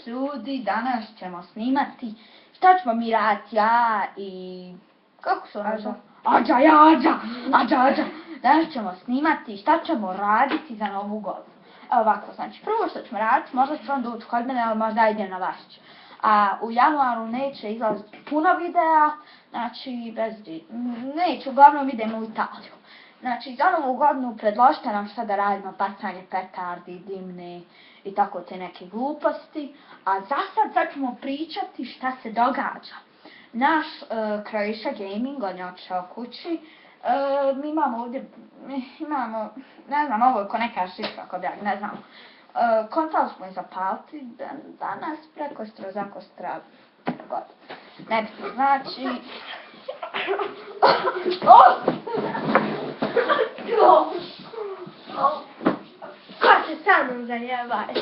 ljudi, danas ćemo snimati šta ćemo mi raditi ja i... Kako se ono zove? Ađa. Danas ćemo snimati šta ćemo raditi za Novu godinu. Evo ovako, znači prvo što ćemo raditi, možda ću vam doći kod mene, ali možda idem na Lašć. A u januaru neće izlaziti puno videa, znači neće, uglavnom idemo u Italiju. Znači za Novu godinu predložite nam šta da radimo, bacanje petardi, dimne i tako te neke gluposti. A za sad ćemo pričati šta se događa. Naš Croatia Gaming, on je otišao kući. Mi imamo ovdje, ne znam, ovo je ko neka šifra, kod ja, ne znam. Kontali smo je zapaliti danas, prekostra, zakostra, god. Nebitno, znači... Ko se sa mnom zajebaš?